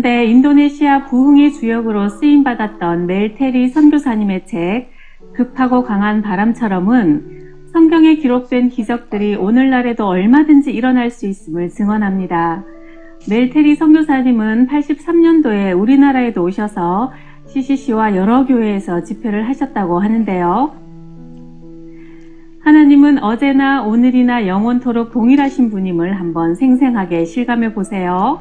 1990년대 인도네시아 부흥의 주역으로 쓰임받았던 멜 테리 선교사님의 책 급하고 강한 바람처럼은 성경에 기록된 기적들이 오늘날에도 얼마든지 일어날 수 있음을 증언합니다. 멜 테리 선교사님은 83년도에 우리나라에도 오셔서 CCC와 여러 교회에서 집회를 하셨다고 하는데요. 하나님은 어제나 오늘이나 영원토록 동일하신 분임을 한번 생생하게 실감해 보세요.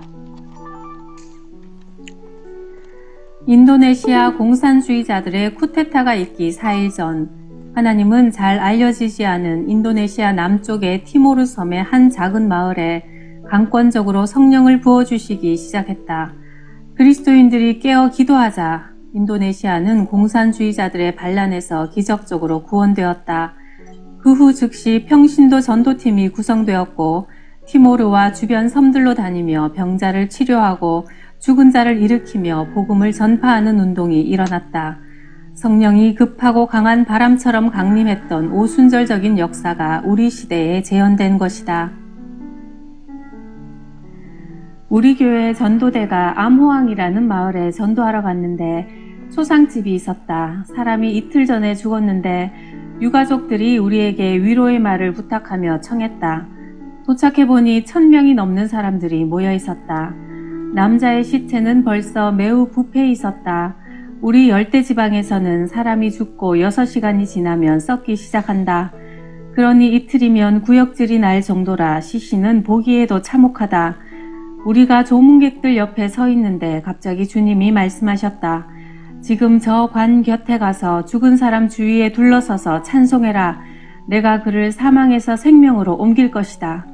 인도네시아 공산주의자들의 쿠데타가 있기 4일 전, 하나님은 잘 알려지지 않은 인도네시아 남쪽의 티모르 섬의 한 작은 마을에 강권적으로 성령을 부어주시기 시작했다. 그리스도인들이 깨어 기도하자 인도네시아는 공산주의자들의 반란에서 기적적으로 구원되었다. 그 후 즉시 평신도 전도팀이 구성되었고 티모르와 주변 섬들로 다니며 병자를 치료하고 죽은 자를 일으키며 복음을 전파하는 운동이 일어났다. 성령이 급하고 강한 바람처럼 강림했던 오순절적인 역사가 우리 시대에 재현된 것이다. 우리 교회 전도대가 암호항이라는 마을에 전도하러 갔는데 초상집이 있었다. 사람이 이틀 전에 죽었는데 유가족들이 우리에게 위로의 말을 부탁하며 청했다. 도착해보니 1000명이 넘는 사람들이 모여 있었다. 남자의 시체는 벌써 매우 부패해 있었다. 우리 열대지방에서는 사람이 죽고 6시간이 지나면 썩기 시작한다. 그러니 이틀이면 구역질이 날 정도라 시신은 보기에도 참혹하다. 우리가 조문객들 옆에 서 있는데 갑자기 주님이 말씀하셨다. 지금 저 관 곁에 가서 죽은 사람 주위에 둘러서서 찬송해라. 내가 그를 사망에서 생명으로 옮길 것이다.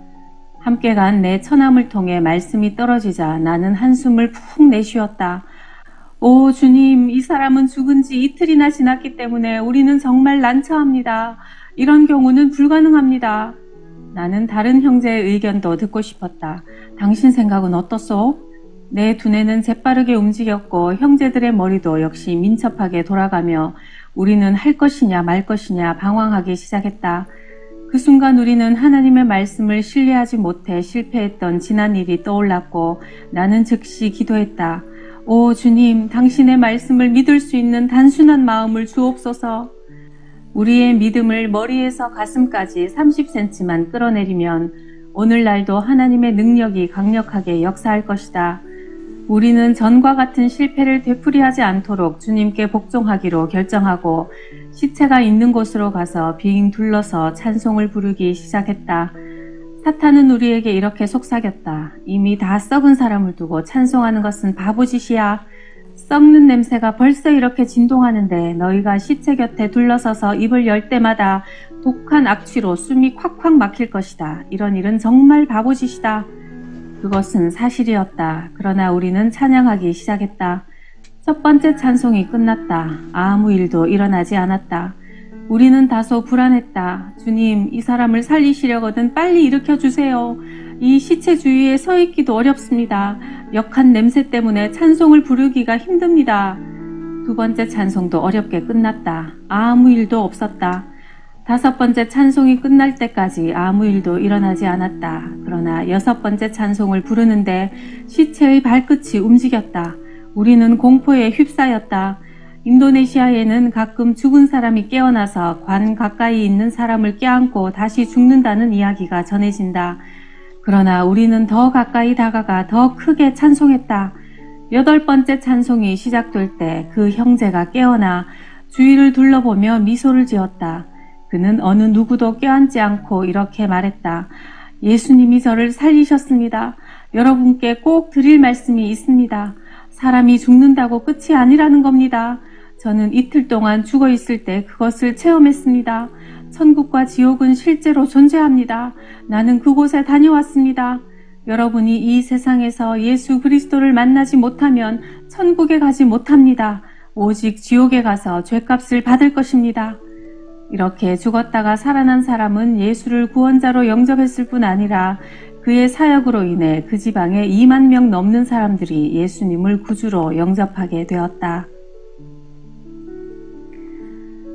함께 간 내 처남을 통해 말씀이 떨어지자 나는 한숨을 푹 내쉬었다. 오 주님, 이 사람은 죽은 지 이틀이나 지났기 때문에 우리는 정말 난처합니다. 이런 경우는 불가능합니다. 나는 다른 형제의 의견도 듣고 싶었다. 당신 생각은 어떻소? 내 두뇌는 재빠르게 움직였고 형제들의 머리도 역시 민첩하게 돌아가며 우리는 할 것이냐 말 것이냐 방황하기 시작했다. 그 순간 우리는 하나님의 말씀을 신뢰하지 못해 실패했던 지난 일이 떠올랐고 나는 즉시 기도했다. 오 주님, 당신의 말씀을 믿을 수 있는 단순한 마음을 주옵소서. 우리의 믿음을 머리에서 가슴까지 30cm만 끌어내리면 오늘날도 하나님의 능력이 강력하게 역사할 것이다. 우리는 전과 같은 실패를 되풀이하지 않도록 주님께 복종하기로 결정하고 시체가 있는 곳으로 가서 빙 둘러서 찬송을 부르기 시작했다. 사탄은 우리에게 이렇게 속삭였다. 이미 다 썩은 사람을 두고 찬송하는 것은 바보짓이야. 썩는 냄새가 벌써 이렇게 진동하는데 너희가 시체 곁에 둘러서서 입을 열 때마다 독한 악취로 숨이 콱콱 막힐 것이다. 이런 일은 정말 바보짓이다. 그것은 사실이었다. 그러나 우리는 찬양하기 시작했다. 첫 번째 찬송이 끝났다. 아무 일도 일어나지 않았다. 우리는 다소 불안했다. 주님, 이 사람을 살리시려거든 빨리 일으켜주세요. 이 시체 주위에 서 있기도 어렵습니다. 역한 냄새 때문에 찬송을 부르기가 힘듭니다. 두 번째 찬송도 어렵게 끝났다. 아무 일도 없었다. 다섯 번째 찬송이 끝날 때까지 아무 일도 일어나지 않았다. 그러나 여섯 번째 찬송을 부르는데 시체의 발끝이 움직였다. 우리는 공포에 휩싸였다. 인도네시아에는 가끔 죽은 사람이 깨어나서 관 가까이 있는 사람을 껴안고 다시 죽는다는 이야기가 전해진다. 그러나 우리는 더 가까이 다가가 더 크게 찬송했다. 여덟 번째 찬송이 시작될 때 그 형제가 깨어나 주위를 둘러보며 미소를 지었다. 그는 어느 누구도 껴안지 않고 이렇게 말했다. 예수님이 저를 살리셨습니다. 여러분께 꼭 드릴 말씀이 있습니다. 사람이 죽는다고 끝이 아니라는 겁니다. 저는 이틀 동안 죽어 있을 때 그것을 체험했습니다. 천국과 지옥은 실제로 존재합니다. 나는 그곳에 다녀왔습니다. 여러분이 이 세상에서 예수 그리스도를 만나지 못하면 천국에 가지 못합니다. 오직 지옥에 가서 죄값을 받을 것입니다. 이렇게 죽었다가 살아난 사람은 예수를 구원자로 영접했을 뿐 아니라 그의 사역으로 인해 그 지방에 2만 명 넘는 사람들이 예수님을 구주로 영접하게 되었다.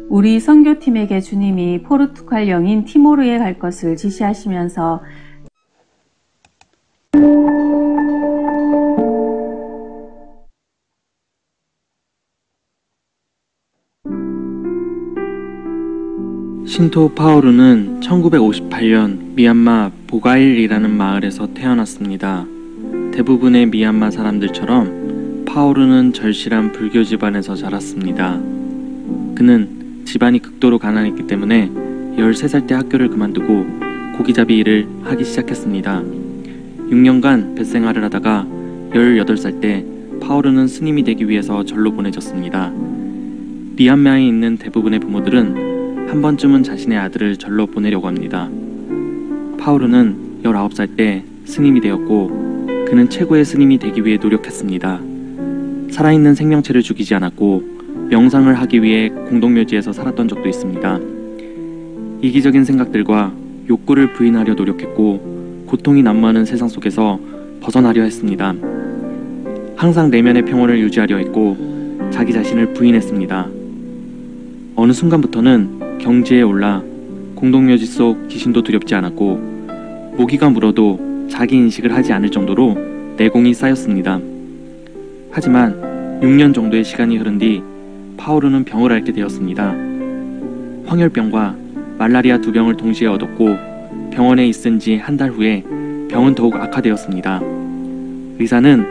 우리 선교팀에게 주님이 포르투갈 영인 티모르에 갈 것을 지시하시면서 신토 파오르는 1958년 미얀마 보가일이라는 마을에서 태어났습니다. 대부분의 미얀마 사람들처럼 파오르는 절실한 불교 집안에서 자랐습니다. 그는 집안이 극도로 가난했기 때문에 13살 때 학교를 그만두고 고기잡이 일을 하기 시작했습니다. 6년간 뱃생활을 하다가 18살 때 파오르는 스님이 되기 위해서 절로 보내졌습니다. 미얀마에 있는 대부분의 부모들은 한 번쯤은 자신의 아들을 절로 보내려고 합니다. 파오르는 19살 때 스님이 되었고 그는 최고의 스님이 되기 위해 노력했습니다. 살아있는 생명체를 죽이지 않았고 명상을 하기 위해 공동묘지에서 살았던 적도 있습니다. 이기적인 생각들과 욕구를 부인하려 노력했고 고통이 난무하는 세상 속에서 벗어나려 했습니다. 항상 내면의 평온을 유지하려 했고 자기 자신을 부인했습니다. 어느 순간부터는 경지에 올라 공동묘지 속 귀신도 두렵지 않았고 모기가 물어도 자기 인식을 하지 않을 정도로 내공이 쌓였습니다. 하지만 6년 정도의 시간이 흐른 뒤 파오르는 병을 앓게 되었습니다. 황열병과 말라리아 2병을 동시에 얻었고 병원에 있은 지 한 달 후에 병은 더욱 악화되었습니다. 의사는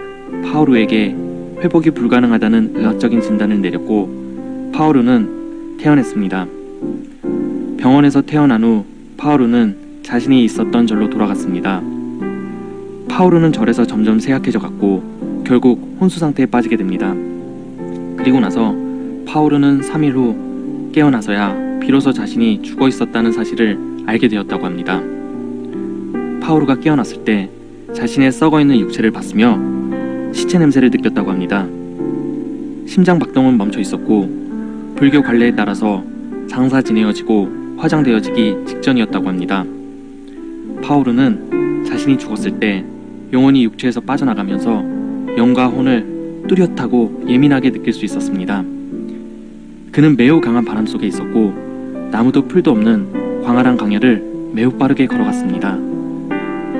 파오르에게 회복이 불가능하다는 의학적인 진단을 내렸고 파오르는 퇴원했습니다. 병원에서 퇴원한 후 파오르는 자신이 있었던 절로 돌아갔습니다. 파오르는 절에서 점점 쇠약해져 갔고 결국 혼수 상태에 빠지게 됩니다. 그리고 나서 파오르는 3일 후 깨어나서야 비로소 자신이 죽어 있었다는 사실을 알게 되었다고 합니다. 파오르가 깨어났을 때 자신의 썩어있는 육체를 봤으며 시체 냄새를 느꼈다고 합니다. 심장 박동은 멈춰 있었고 불교 관례에 따라서 장사지내어지고 화장되어지기 직전이었다고 합니다. 파오르는 자신이 죽었을 때 영혼이 육체에서 빠져나가면서 영과 혼을 뚜렷하고 예민하게 느낄 수 있었습니다. 그는 매우 강한 바람 속에 있었고 나무도 풀도 없는 광활한 강야를 매우 빠르게 걸어갔습니다.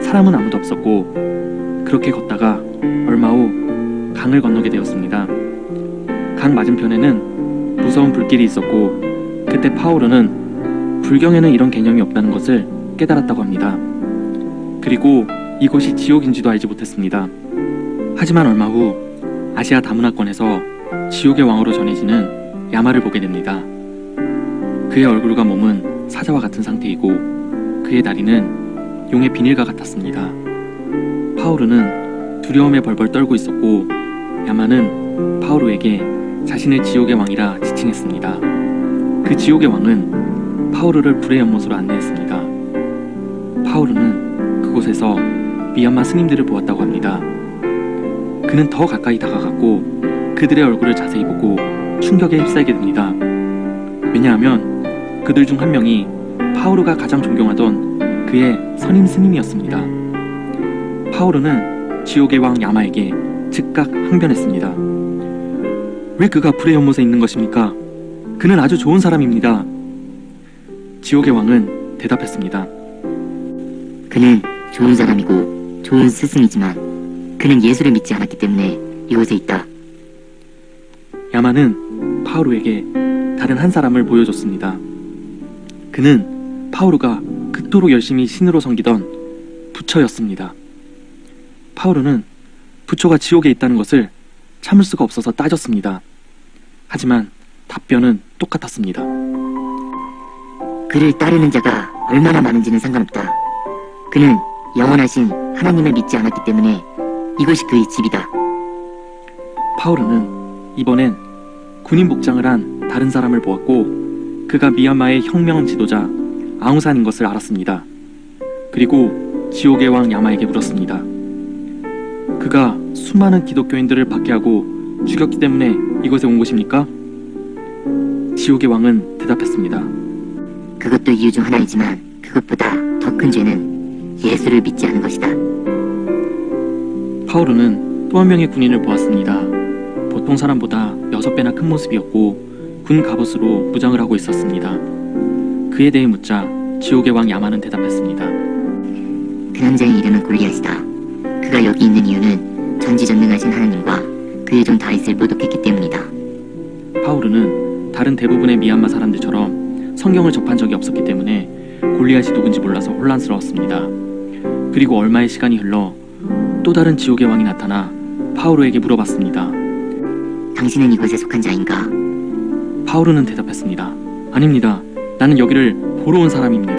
사람은 아무도 없었고 그렇게 걷다가 얼마 후 강을 건너게 되었습니다. 강 맞은편에는 무서운 불길이 있었고 그때 파오르는 불경에는 이런 개념이 없다는 것을 깨달았다고 합니다. 그리고 이곳이 지옥인지도 알지 못했습니다. 하지만 얼마 후 아시아 다문화권에서 지옥의 왕으로 전해지는 야마를 보게 됩니다. 그의 얼굴과 몸은 사자와 같은 상태이고 그의 다리는 용의 비닐과 같았습니다. 파오르는 두려움에 벌벌 떨고 있었고 야마는 파오르에게 자신을 지옥의 왕이라 지칭했습니다. 그 지옥의 왕은 파오르를 불의 연못으로 안내했습니다. 파오르는 그곳에서 미얀마 스님들을 보았다고 합니다. 그는 더 가까이 다가갔고 그들의 얼굴을 자세히 보고 충격에 휩싸이게 됩니다. 왜냐하면 그들 중 한 명이 파오르가 가장 존경하던 그의 선임 스님이었습니다. 파오르는 지옥의 왕 야마에게 즉각 항변했습니다. 왜 그가 불의 연못에 있는 것입니까? 그는 아주 좋은 사람입니다. 지옥의 왕은 대답했습니다. 그는 좋은 사람이고 좋은 스승이지만 그는 예수를 믿지 않았기 때문에 이곳에 있다. 야마는 파오르에게 다른 한 사람을 보여줬습니다. 그는 파오르가 그토록 열심히 신으로 섬기던 부처였습니다. 파오르는 부처가 지옥에 있다는 것을 참을 수가 없어서 따졌습니다. 하지만 답변은 똑같았습니다. 그를 따르는 자가 얼마나 많은지는 상관없다. 그는 영원하신 하나님을 믿지 않았기 때문에 이곳이 그의 집이다. 파오르는 이번엔 군인 복장을 한 다른 사람을 보았고 그가 미얀마의 혁명 지도자 아웅산인 것을 알았습니다. 그리고 지옥의 왕 야마에게 물었습니다. 그가 수많은 기독교인들을 박해하고 죽였기 때문에 이곳에 온 것입니까? 지옥의 왕은 대답했습니다. 그것도 이유 중 하나이지만 그것보다 더 큰 죄는 예수를 믿지 않은 것이다. 파오르는 또 한 명의 군인을 보았습니다. 보통 사람보다 6배나 큰 모습이었고 군 갑옷으로 무장을 하고 있었습니다. 그에 대해 묻자 지옥의 왕 야마는 대답했습니다. 그 남자의 이름은 골리앗이다. 그가 여기 있는 이유는 전지전능하신 하나님과 그의 종 다윗을 모독했기 때문이다. 파오르는 다른 대부분의 미얀마 사람들처럼 성경을 접한 적이 없었기 때문에 골리앗이 누군지 몰라서 혼란스러웠습니다. 그리고 얼마의 시간이 흘러 또 다른 지옥의 왕이 나타나 파우로에게 물어봤습니다. 당신은 이곳에 속한 자인가? 파우로는 대답했습니다. 아닙니다. 나는 여기를 보러 온 사람입니다.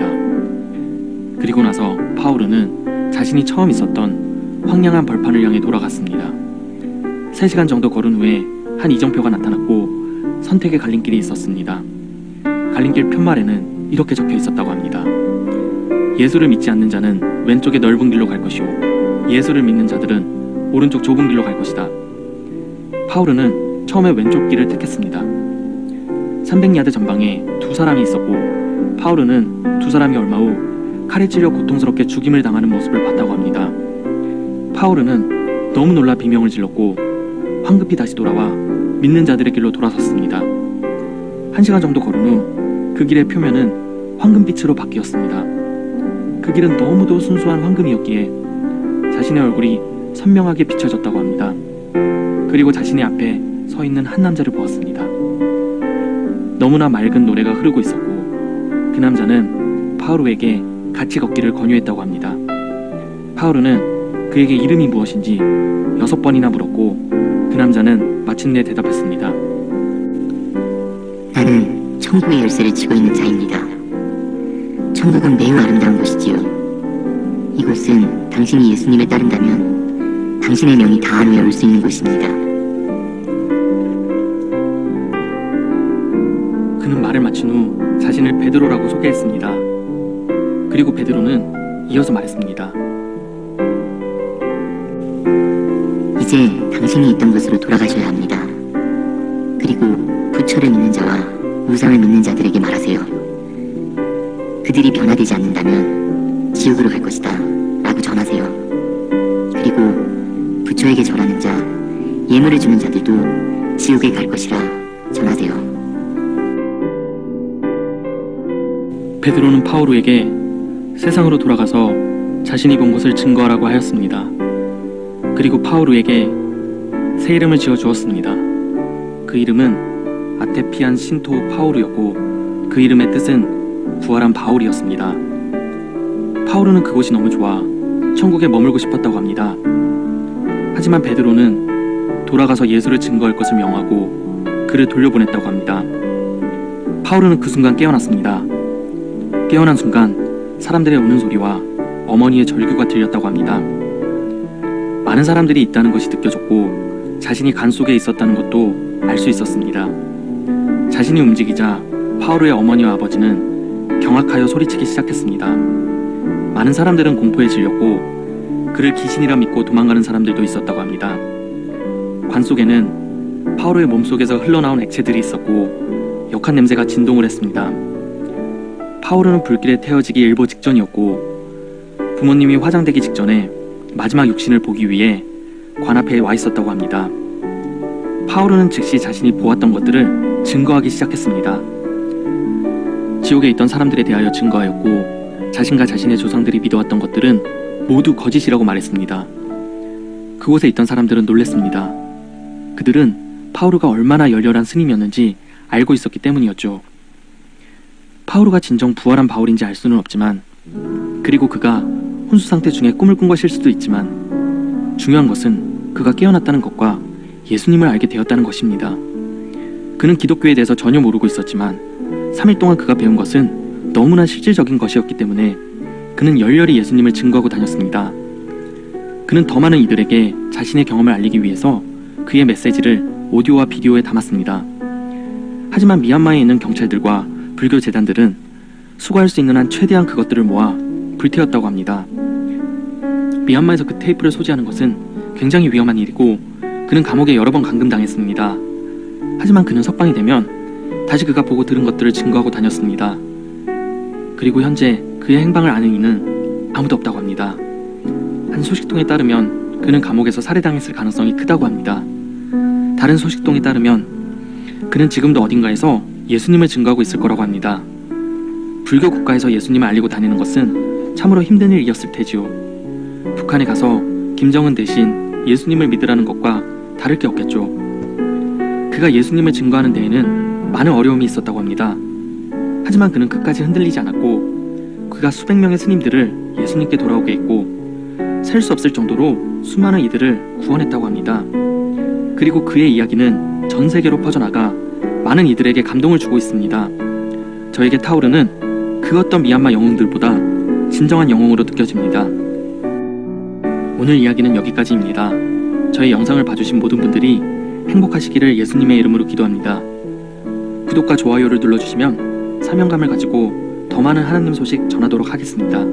그리고 나서 파우로는 자신이 처음 있었던 황량한 벌판을 향해 돌아갔습니다. 3시간 정도 걸은 후에 한 이정표가 나타났고 선택의 갈림길이 있었습니다. 갈림길 편말에는 이렇게 적혀 있었다고 합니다. 예수를 믿지 않는 자는 왼쪽의 넓은 길로 갈 것이요 예수를 믿는 자들은 오른쪽 좁은 길로 갈 것이다. 파우로는 처음에 왼쪽 길을 택했습니다. 300야드 전방에 2사람이 있었고 파우로는 2사람이 얼마 후 칼에 찔려 고통스럽게 죽임을 당하는 모습을 봤다고 합니다. 파우로는 너무 놀라 비명을 질렀고 황급히 다시 돌아와 믿는 자들의 길로 돌아섰습니다. 1시간 정도 걸은 후 그 길의 표면은 황금빛으로 바뀌었습니다. 그 길은 너무도 순수한 황금이었기에 자신의 얼굴이 선명하게 비춰졌다고 합니다. 그리고 자신의 앞에 서 있는 한 남자를 보았습니다. 너무나 맑은 노래가 흐르고 있었고 그 남자는 파우로에게 같이 걷기를 권유했다고 합니다. 파우로는 그에게 이름이 무엇인지 6번이나 물었고 그 남자는 마침내 대답했습니다. 나는 천국의 열쇠를 쥐고 있는 자입니다. 천국은 매우 아름다운 곳이지요. 이곳은 당신이 예수님을 따른다면 당신의 명이 다 외울 수 있는 곳입니다. 그는 말을 마친 후 자신을 베드로라고 소개했습니다. 그리고 베드로는 이어서 말했습니다. 이제 당신이 있던 곳으로 돌아가셔야 합니다. 그리고 부처를 믿는 자와 우상을 믿는 자들에게 말하세요. 그들이 변화되지 않는다면 지옥으로 갈 것이다 라고 전하세요. 그리고 부처에게 절하는 자, 예물을 주는 자들도 지옥에 갈 것이라 전하세요. 베드로는 파우로에게 세상으로 돌아가서 자신이 본 것을 증거하라고 하였습니다. 그리고 파우로에게 새 이름을 지어 주었습니다. 그 이름은 아테피안 신토 파우르였고 그 이름의 뜻은 부활한 바울이었습니다. 파우르는 그곳이 너무 좋아 천국에 머물고 싶었다고 합니다. 하지만 베드로는 돌아가서 예수를 증거할 것을 명하고 그를 돌려보냈다고 합니다. 파우르는 그 순간 깨어났습니다. 깨어난 순간 사람들의 우는 소리와 어머니의 절규가 들렸다고 합니다. 많은 사람들이 있다는 것이 느껴졌고 자신이 간 속에 있었다는 것도 알 수 있었습니다. 자신이 움직이자 파우로의 어머니와 아버지는 경악하여 소리치기 시작했습니다. 많은 사람들은 공포에 질렸고 그를 귀신이라 믿고 도망가는 사람들도 있었다고 합니다. 관 속에는 파우로의 몸속에서 흘러나온 액체들이 있었고 역한 냄새가 진동을 했습니다. 파우로는 불길에 태워지기 일보 직전이었고 부모님이 화장되기 직전에 마지막 육신을 보기 위해 관 앞에 와 있었다고 합니다. 파우로는 즉시 자신이 보았던 것들을 증거하기 시작했습니다. 지옥에 있던 사람들에 대하여 증거하였고 자신과 자신의 조상들이 믿어왔던 것들은 모두 거짓이라고 말했습니다. 그곳에 있던 사람들은 놀랐습니다. 그들은 파우로가 얼마나 열렬한 스님이었는지 알고 있었기 때문이었죠. 파우로가 진정 부활한 바울인지 알 수는 없지만 그리고 그가 혼수 상태 중에 꿈을 꾼 것일 수도 있지만 중요한 것은 그가 깨어났다는 것과 예수님을 알게 되었다는 것입니다. 그는 기독교에 대해서 전혀 모르고 있었지만 3일 동안 그가 배운 것은 너무나 실질적인 것이었기 때문에 그는 열렬히 예수님을 증거하고 다녔습니다. 그는 더 많은 이들에게 자신의 경험을 알리기 위해서 그의 메시지를 오디오와 비디오에 담았습니다. 하지만 미얀마에 있는 경찰들과 불교 재단들은 수거할 수 있는 한 최대한 그것들을 모아 불태웠다고 합니다. 미얀마에서 그 테이프를 소지하는 것은 굉장히 위험한 일이고 그는 감옥에 여러 번 감금당했습니다. 하지만 그는 석방이 되면 다시 그가 보고 들은 것들을 증거하고 다녔습니다. 그리고 현재 그의 행방을 아는 이는 아무도 없다고 합니다. 한 소식통에 따르면 그는 감옥에서 살해당했을 가능성이 크다고 합니다. 다른 소식통에 따르면 그는 지금도 어딘가에서 예수님을 증거하고 있을 거라고 합니다. 불교 국가에서 예수님을 알리고 다니는 것은 참으로 힘든 일이었을 테지요. 북한에 가서 김정은 대신 예수님을 믿으라는 것과 다를 게 없겠죠. 그가 예수님을 증거하는 데에는 많은 어려움이 있었다고 합니다. 하지만 그는 끝까지 흔들리지 않았고 그가 수백 명의 스님들을 예수님께 돌아오게 했고 셀 수 없을 정도로 수많은 이들을 구원했다고 합니다. 그리고 그의 이야기는 전 세계로 퍼져나가 많은 이들에게 감동을 주고 있습니다. 저에게 타오르는 그 어떤 미얀마 영웅들보다 진정한 영웅으로 느껴집니다. 오늘 이야기는 여기까지입니다. 저희 영상을 봐주신 모든 분들이 행복하시기를 예수님의 이름으로 기도합니다. 구독과 좋아요를 눌러주시면 사명감을 가지고 더 많은 하나님 소식 전하도록 하겠습니다.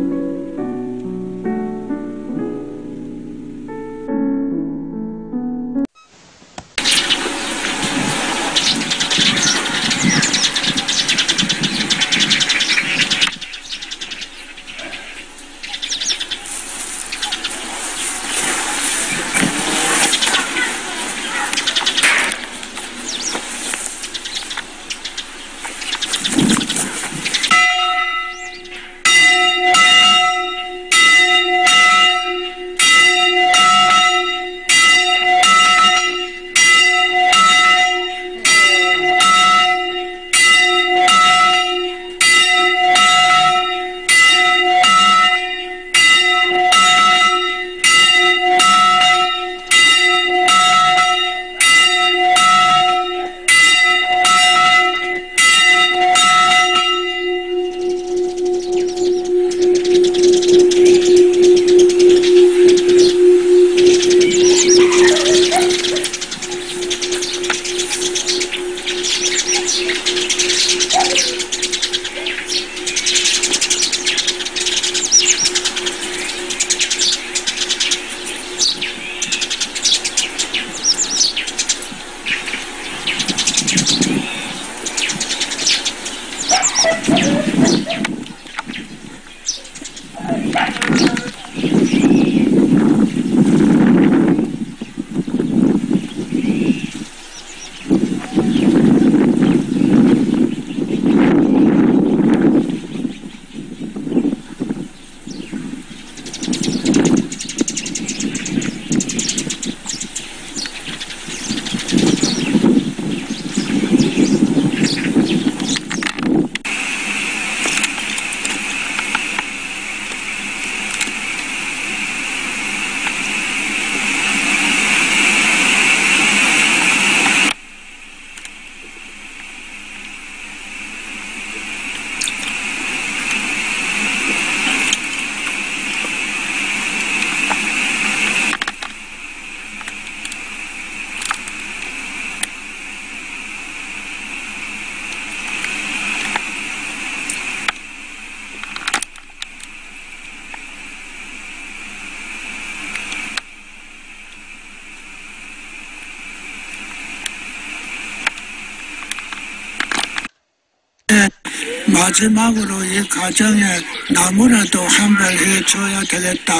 마지막으로 이 가정에 나무라도 한 발 해줘야 되겠다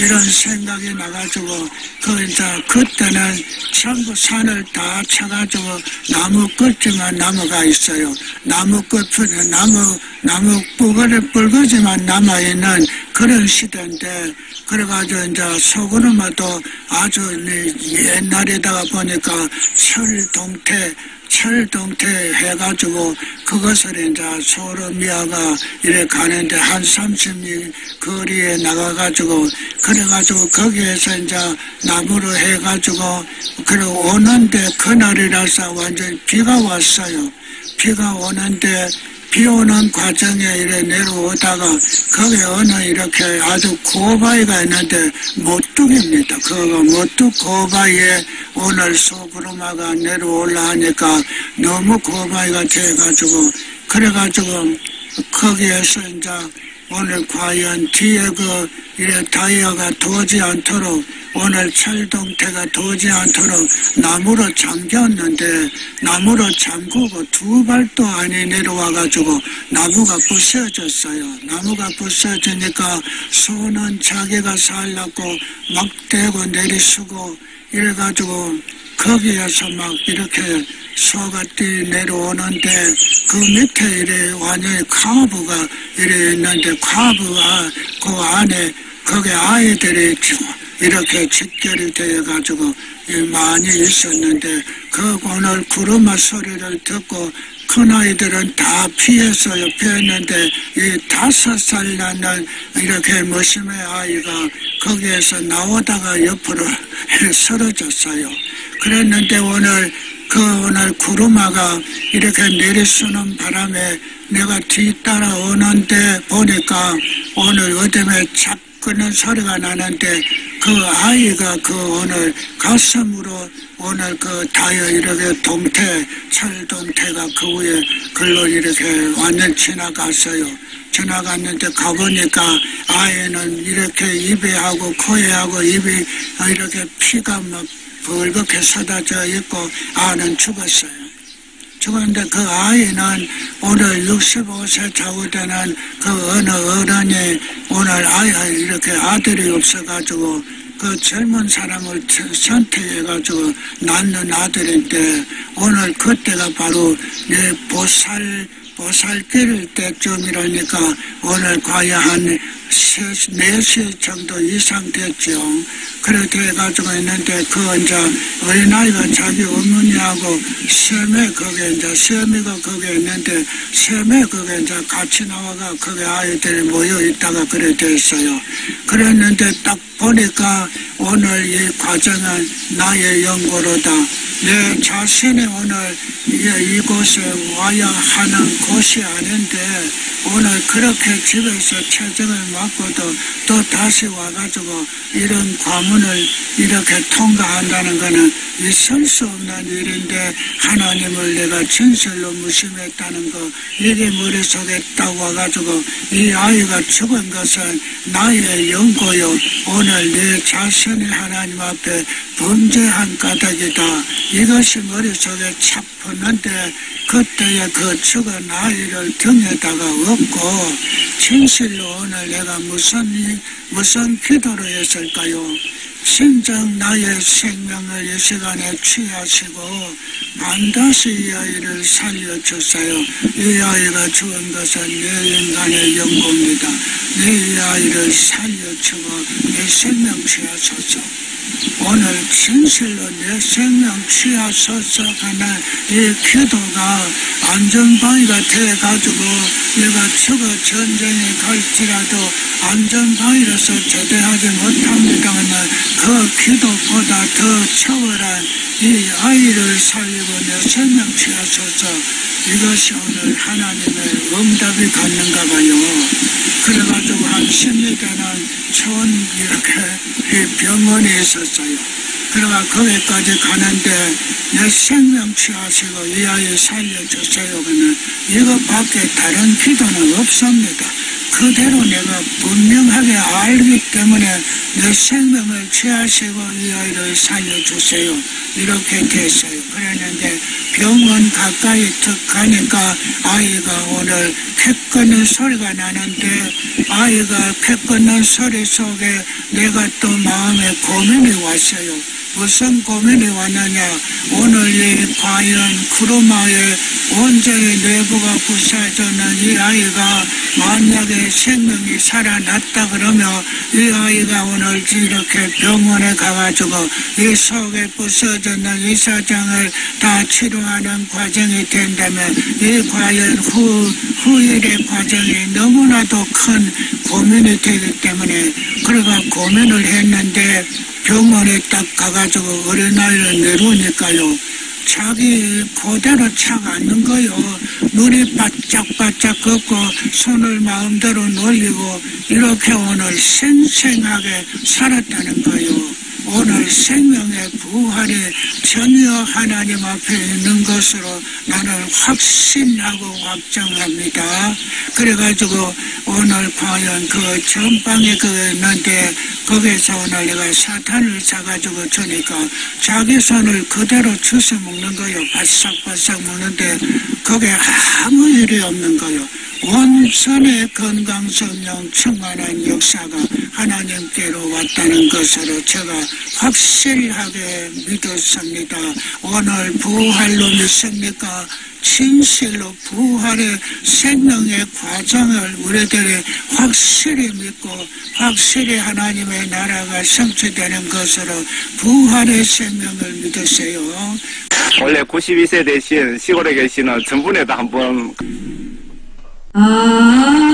이런 생각이 나가지고 그때는 전부 산을 다 쳐가지고 나무 끝에만 나무가 있어요. 나무 끝에 나무 뿔거지만 남아있는 그런 시대인데 그래가지고 이제 소그룹마도 아주 옛날에다가 보니까 철동태 해가지고 그것을 이제 소르미아가 이래 가는데 한 30리 거리에 나가가지고 그래가지고 거기에서 이제 나무로 해가지고 그래 오는데 그날이라서 완전히 비가 왔어요. 비가 오는데 비 오는 과정에 이래 내려오다가 거기 어느 이렇게 아주 고바위가 있는데 모뚝입니다. 그 모뚝 고바위에 오늘 소구르마가 내려올라 하니까 너무 고바위가 돼가지고 그래가지고 거기에서 이제 오늘 과연 뒤에 이래 타이어가 도지 않도록 오늘 철동태가 도지 않도록 나무로 잠겼는데 나무로 잠그고 두 발도 안에 내려와가지고 나무가 부서졌어요. 나무가 부서지니까 소는 자기가 살라고 막 대고 내리쓰고 이래가지고 거기에서 막 이렇게 소가 뛰 내려오는데 그 밑에 이래 완전히 카브가 이래 있는데 카브가 그 안에 거기 아이들이 이렇게 집결이 되어가지고 많이 있었는데 그 오늘 구르마 소리를 듣고 그 큰 아이들은 다 피해서 피했는데 이 5살 나는 이렇게 머시매 아이가 거기에서 나오다가 옆으로 쓰러졌어요. 그랬는데 오늘 구루마가 이렇게 내리쓰는 바람에 내가 뒤따라 오는데 보니까 오늘 어둠에 착 끄는 소리가 나는데 그 아이가 오늘 가슴으로 오늘 다이어 이렇게 철동태가 그 위에 글로 이렇게 완전 지나갔어요. 지나갔는데 가보니까 아이는 이렇게 입에 하고 코에 하고 입이 이렇게 피가 막 벌겋게 쏟아져 있고 아는 죽었어요. 죽었는데 그 아이는 오늘 65세 좌우되는 어느 어른이 오늘 이렇게 아들이 없어가지고 그 젊은 사람을 선택해가지고 낳는 아들인데 오늘 그때가 바로 내 보살길 때쯤이라니까 오늘 과연 한 4시 정도 이상 됐죠. 그렇게 해가지고 있는데 이제 어린아이가 자기 어머니하고 시어미가 거기에 있는데 시어미 거기에 이제 같이 나와가 거기 아이들이 모여 있다가 그래 됐어요. 그랬는데 딱 보니까 오늘 이 과정은 나의 연고로다. 내 자신이 오늘 이곳에 와야 하는 곳이 아닌데 오늘 그렇게 집에서 체증을 맞고도 또 다시 와가지고 이런 과문을 이렇게 통과한다는 것은 있을 수 없는 일인데 하나님을 내가 진실로 무심했다는 거 이게 머릿속에 딱 와가지고 이 아이가 죽은 것은 나의 연고요. 오늘 내 자신이 하나님 앞에 범죄한 까닭이다. 이것이 머릿속에 착 붙는데 그때의 그 죽은 아이를 등에다가 업고 진실로 오늘 내가 무슨 기도를 했을까요? 진정 나의 생명을 이 시간에 취하시고 반드시 이 아이를 살려주세요. 이 아이가 죽은 것은 내 인간의 연고입니다. 내 아이를 살려주고 내 생명 취하소서. 오늘 진실로 내 생명 취하소서 하는 이 기도가 안전방위가 돼가지고 내가 죽어 전쟁에 갈지라도 안전방위로서 제대하지 못합니다만 그 기도보다 더 초월한 이 아이를 살리고 내 생명 취하소서. 이것이 오늘 하나님의 응답이 갔는가 봐요. 그래가지고 한 10리 되는 촌 이렇게 병원에 있었어요. 그래가 거기까지 가는데 내 생명 취하시고 이 아이 살려주세요. 그러면 이것밖에 다른 기도는 없습니다. 그대로 내가 분명하게 알기 때문에 내 생명을 취하시고 이 아이를 살려주세요. 이렇게 됐어요. 그랬는데 병원 가까이 턱 가니까 아이가 오늘 피 끓는 소리가 나는데 아이가 피 끓는 소리 속에 내가 또 마음에 고민이 왔어요. 무슨 고민이 왔느냐. 오늘 이 과연 구루마의 온전히 내부가 부서졌는 이 아이가 만약에 생명이 살아났다 그러면 이 아이가 오늘 이렇게 병원에 가가지고 이 속에 부서졌는 이 사장을 다 치료하는 과정이 된다면 이 과연 후일의 과정이 너무나도 큰 고민이 되기 때문에 그래가 고민을 했는데 병원에 딱 가가지고 어린아이를 내려오니까요. 자기 그대로 착 앉는 거요. 눈이 바짝바짝 걷고 손을 마음대로 놀리고 이렇게 오늘 생생하게 살았다는 거요. 오늘 생명의 부활이 전혀 하나님 앞에 있는 것으로 나는 확신하고 확정합니다. 그래가지고 오늘 과연 그 전방에 있는데 거기서 오늘 내가 사탄을 사가지고 주니까 자기 손을 그대로 주워 먹는 거요. 바싹바싹 먹는데 거기에 아무 일이 없는 거요. 온선의 건강성령 충만한 역사가 하나님께로 왔다는 것으로 제가 확실하게 믿었습니다. 오늘 부활로 믿습니까? 진실로 부활의 생명의 과정을 우리들이 확실히 믿고 확실히 하나님의 나라가 성취되는 것으로 부활의 생명을 믿으세요. 원래 92세 대신 시골에 계시는 전분에도 한번 아